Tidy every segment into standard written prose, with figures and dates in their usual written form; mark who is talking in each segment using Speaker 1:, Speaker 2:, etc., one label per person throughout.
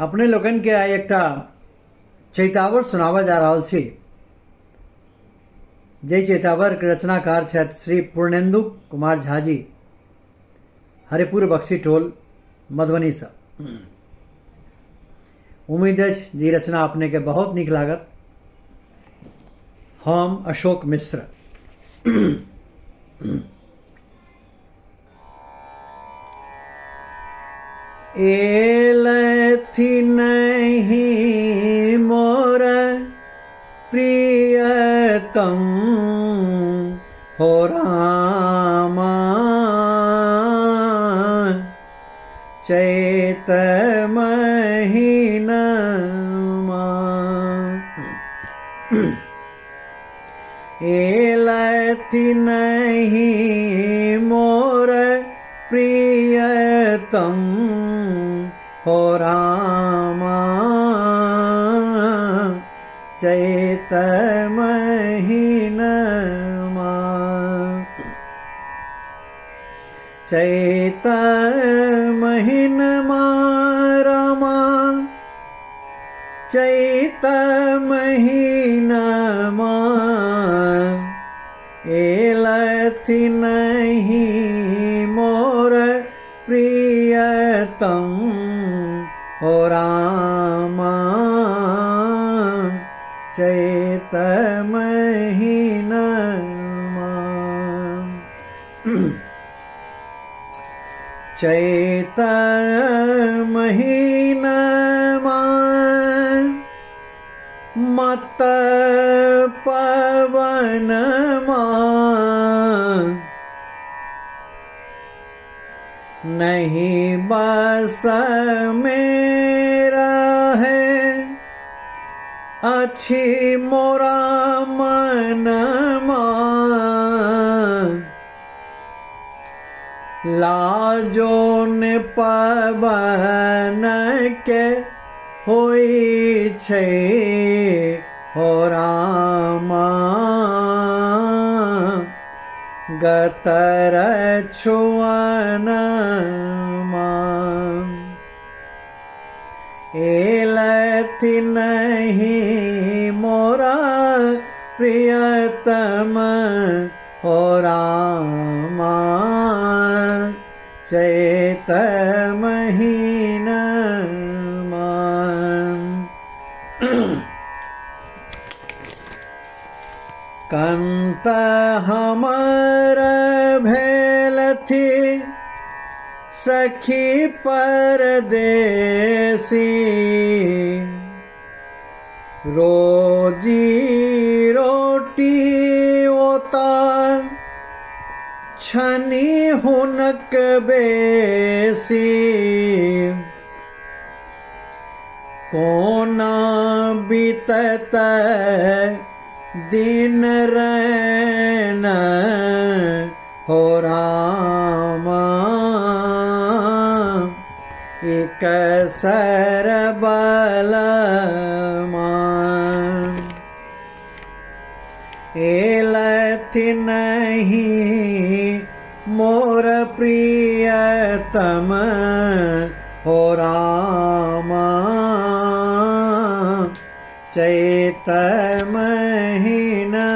Speaker 1: अपने लोगन के आ एकटा चैतावर सुनावा जा रहल छी। जे चैतावर के रचनाकार छथि श्री पूर्णेन्दु कुमार झा जी, हरिपुर बक्सी टोल मधुबनी से। उम्मीद अछि जे रचना अपने के बहुत नीक लागत। हम अशोक मिश्र। एलथि नहीं मोर प्रियतम हो रामा, चैत महीनमा। एलथि नहीं मोर प्रियतम हो रामा, चैत महीनमा। चैत महीनमा रामा, चैत महीनमा। एलथि नहीं मोर प्रियतम हो रामा, चैत महीनमा। चैत महीनमा मत पवनमा, नहीं बस मेरा है अच्छी मोरा मनमा। लाजो ने पवन के होई छे हो रामा, गतर छुअनमा। एलथि नहीं मोरा प्रियतम हो रामा, चैत महीनमा। कंत हमर भेलथि सखी परदेसी, रोजी रोटी ओता छनी हुनक बेसी। कोना बीतत दिन रैन हो रामा, एक सरबलमा। एलथि नहीं मोर प्रियतम हो रामा, चैत महीनमा।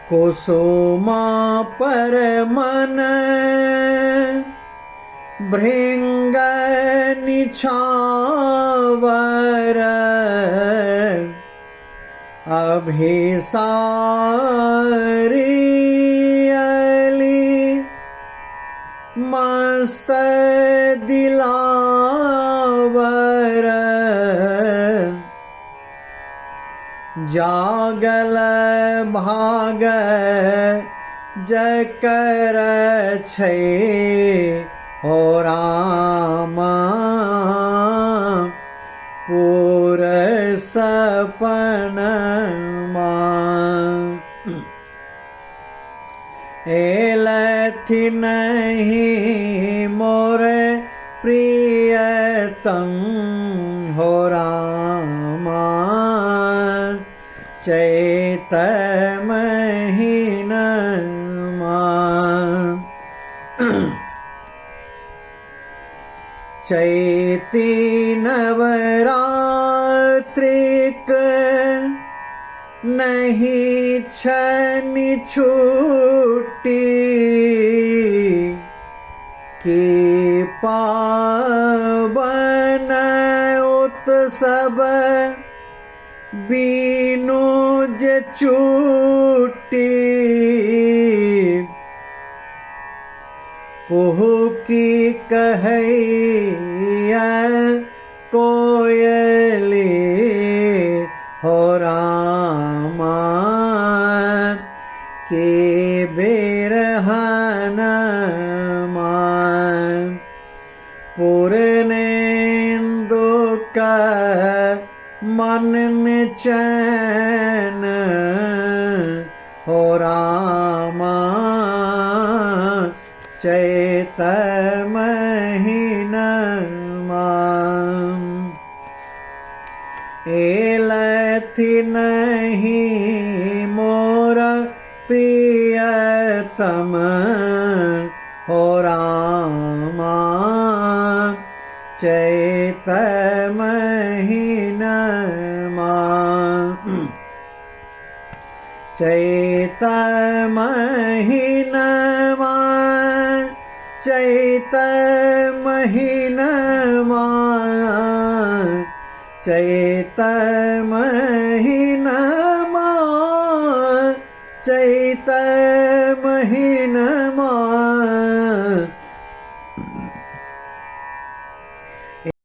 Speaker 1: कुसुमा पर मन भृंग निछावर, अभिसारी अली मस्त दिलावर। जागल भाग जकर छै हो रामा, पूर सपनमा। एलथि नहीं मोर प्रियतम हो रामा, चैत महीनमा। चैती नवरात्रिक नहीं छनि छूटी, के पावन उत्सव बीनु जे छूटी। कुहू की कहैया कोयली हो रामा, के बेरहन पूर्णेन्दु का मन चैन हो रामा, चैत महीनमा। एलथि नहीं मोर प्रियतम हो रामा, चैत महीनमा। चैत महीनमा, चैत महीनमा, चैत महीनमा, चैत महीनमा।